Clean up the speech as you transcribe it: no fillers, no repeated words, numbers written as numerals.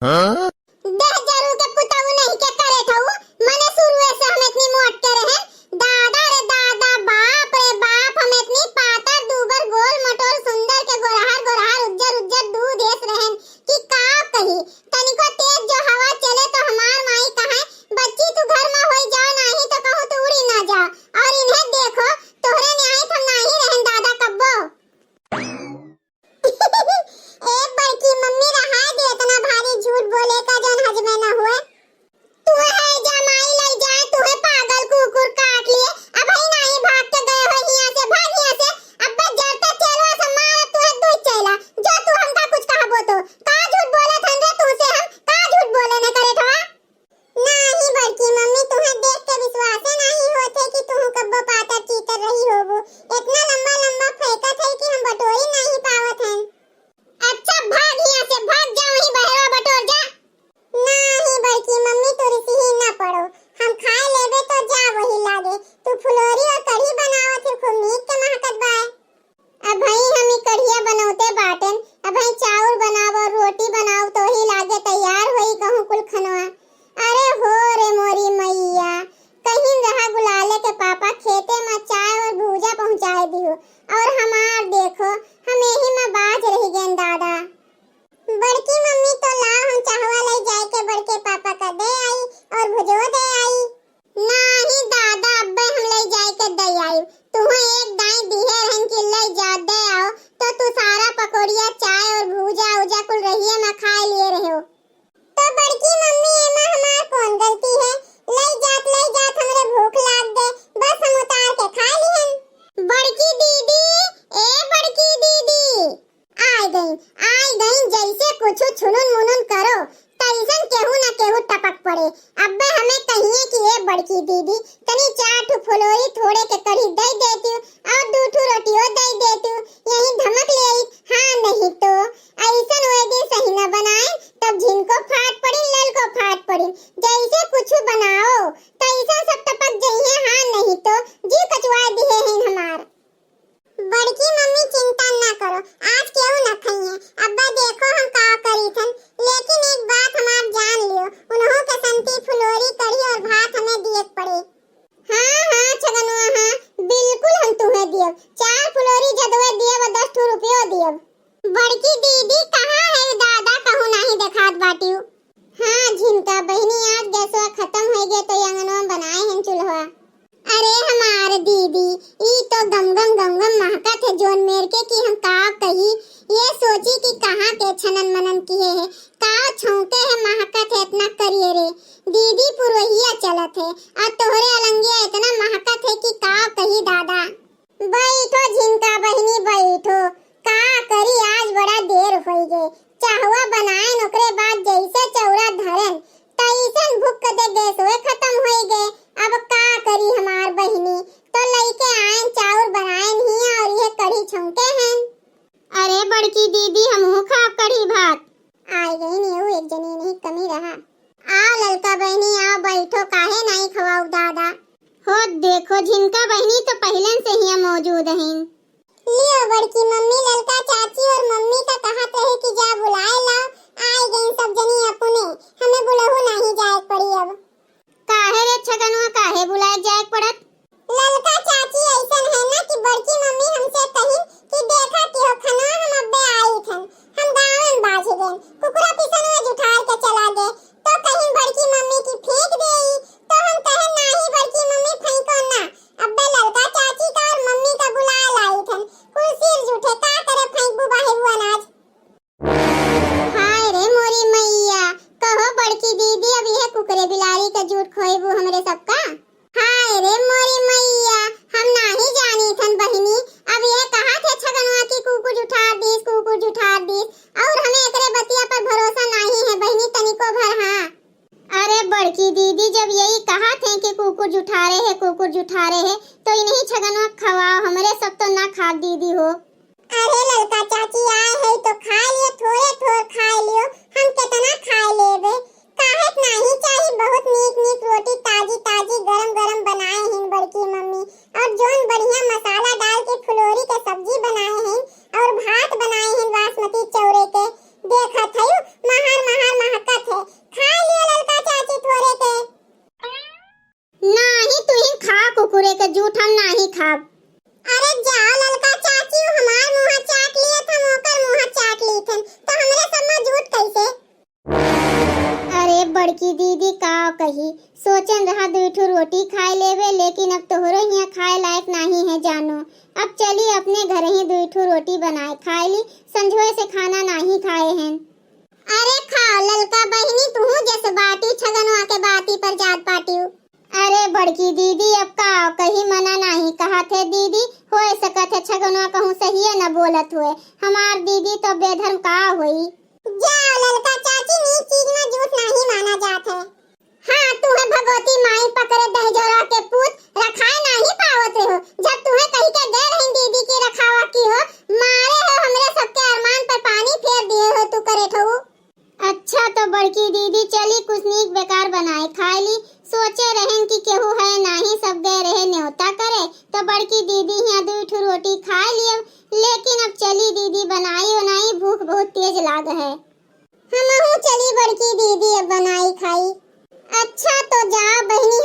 देह जरू के पुताऊ नहीं के करे थऊ मने शुरू से हम इतनी मोट के रहे दादा रे दादा बाप रे बाप हम इतनी पातर दूबर गोल मटोल सुंदर के गोरहार गोरहार उज्जर उज्जर दूध देस रहन कि का कही तनिको तेज जो हवा चले तो हमार माई कहे बच्ची तू घर में होई जा नहीं तो कहूं तू उड़ी ना जा और इन्हें देखो तोहरे न्याय हम नहीं रहन दादा कब्बो एक बड़की मम्मी रहा दे इतना भारी झूठ बोले का जन हजमे न हुए तू है जमाई ले जाए तू है पागल कुकुर काट लिए अब ही नहीं भाग के गए हो यहां से भाग यहां से अब बस जड़ते चलो समार तू है दूध चला जो तू हमका कुछ कहबो तो का झूठ बोले थन रे तू से हम का झूठ बोले न करे थवा नहीं बड़की मम्मी तुम्हें देख के विश्वास नहीं होते कि तू कब्बो पातर चीतर रही होबो इतना लंबा लंबा फेंका थे कि हम बटोरी नहीं पावत हैं अच्छा भाग यहां से भाग जा वहीं बहरवा बटोर जा नहीं बड़की मम्मी तोरी सी ही ना पड़ो हम खाए लेबे तो जा वही लागे तू फुलोरी और कढ़ी बनावत है खूब मीठ के महकत बाय अब भाई हम ही कढ़िया बनौते बाटन अब भाई चावल बनाओ और रोटी बनाओ तो ही लागे तैयार होई कहूं कुल खनवा अरे हो रे मोरी मैया कहीं रहा गुलाले के पापा खेते में चाय और भूजा पहुंचाए दियो और हमार देखो हम यही में बाज रही गेन दादा बड़की मम्मी तो ला हम चाहवा ले जाए के बड़के पापा का दे आई और भुजो दे आई नहीं दादा अब्बे हम ले जाए के दे आई तुम्हें एक दाई दिहे रहन कि ले जा दे आओ तो तू सारा पकोड़िया चाय और भूजा उजा कुल रहिए में खा लिए रहे हो तो बड़की मम्मी एमा हमार कौन गलती है ले जात हमरे भूख लाग गए बस हम उतार के खा लिहन बड़की दीदी ए बड़की दीदी आई गई जैसे कुछ छुनुन मुनुन करो तैसन केहू ना केहू टपक पड़े अब्बे हमें कहिए कि ए बड़की दीदी तनी चार ठू फुलोरी थोड़े के कढ़ी दे देती और दो ठू रोटियो दे देती यही धमक ले आई हां नहीं तो ऐसन ओए दिन सही ना बनाए तब जिनको फाट पड़ी लल को फाट पड़ी जैसे कुछ बनाओ तैसन सब टपक जइए हां नहीं तो जी कचवा दिए हैं हमार बड़की मम्मी चिंता ना करो आज क्यों ना खाइए अब्बा देखो हम का करी थन लेकिन एक बात हमार जान लियो उन्हों के संती फुलोरी कढ़ी और भात हमें दिए पड़े हां छगनुआ हां बिल्कुल हम तुम्हें दियो चार फुलोरी जदवे दिए वो 10 रुपया दियो बड़की दीदी कहां है दादा कहूं नहीं देखात बाटियो हां झिनका बहनी आज गैसवा खत्म हो गए तो अंगनवा बनाए हैं चूल्हा अरे हमार दीदी ई तो गम गम महकत है जोन मेर के कि हम का कही ये सोची कि कहां के छनन मनन किए है का छौके है महकत है इतना करिए रे दीदी पुरोहिया चलत है और तोहरे अलंगिया इतना महकत है कि का कही दादा बैठो झिनका बहनी बैठो का करी आज बड़ा देर हो गए चाहवा बनाए ओकरे बाद जैसे चौरा धरन तैसन भूख दे गैसवे खत्म हो गए अब का करी हमार बहनी तो लइके आए चावल बनाए नहीं और ये कढ़ी छौंके हैं अरे बड़की दीदी हमहू खाब कढ़ी भात आई गई नहीं एक जनी नहीं कमी रहा आओ ललका बहनी आओ बैठो काहे नहीं खवाऊ दादा हो देखो झिनका बहनी तो पहले से ही मौजूद हैं लियो बड़की मम्मी ललका चाची और मम्मी का कहत रहे कि जा बुलाए लाओ आई गई सब जनी अपने हमें बुलाहू नहीं जाए पड़ी अब काहे रे छगनवा काहे बुलाए जाए पड़त ललका चाची ऐसन है ना कि बड़की मम्मी हमसे कही कि देखा कि हो खनवा हम अब्बे आई थन हम गावन बाज गए कुकुरा पिसनवा जुठार के चला गए तो कहीं बड़की मम्मी की फेंक देई तो हम कहे नहीं बड़की मम्मी फेंको ना अब्बे ललका चाची का और मम्मी का बुला लाई थन कुल सिर जुठे का करे फेंकबू बाहेबू अनाज हाय रे मोरी मैया कहो बड़की दीदी अब यह कुकरे बिलारी का झूठ खोइबू हमरे सबका हाय रे मोरी मैया हम नहीं जानी थन बहिनी अब यह कहा थे छगनवा की कुकुर उठार दीस और हमें एकरे बतिया पर भरोसा नहीं है बहिनी तनिको भर हां अरे बड़की दीदी जब यही कहा थे कि कुकुर जुठारे है तो इन्हीं छगनवा खवाओ हमरे सब तो ना खा दीदी हो अरे ललका चाची आए है तो खा लियो थोड़े खा लियो हम कितना खा लेबे काहे नहीं चाहिए बहुत नीक रोटी ताजी गरम बनाए हैं बड़की मम्मी और जोन बढ़िया मसाला डाल के अब चली अपने घर ही 2 रोटी बनाए खाए ली, संझोए से खाना नहीं खाए हैं। अरे खाओ ललका बहनी, तू जैसे बाटी छगनवा के बाती पर जात पाटी। अरे बड़की दीदी अब का कहीं मना नहीं कहा थे दीदी, होए सकत है छगनवा कहूँ सही है न बोलत हुए, हमार दीदी तो बेधर्म का हुई। जाओ ललका चाची, नी चीज में झूठ नहीं माना जात है। हाँ तुम्हें भगवती माई पकड़े दहजोरा के पूत रखाए नहीं पावते हो, जब तुम्हें कहीं के गए रही दीदी की रखावा की हो, मारे हो हमरे सबके अरमान पर पानी फेर दिए हो तू करे ठो। अच्छा तो बड़की दीदी चली कुछ नीक बेकार बनाए खाए ली, सोचे रहें कि केहू है नहीं सब गए रहे न्योता करे, तो बड़की दीदी यहाँ 2 रोटी खाए ली। लेकिन अब चली दीदी बनाई हो नहीं, भूख बहुत तेज लाग है। हम चली बड़की दीदी अब बनाई खाई। अच्छा तो जा बहनी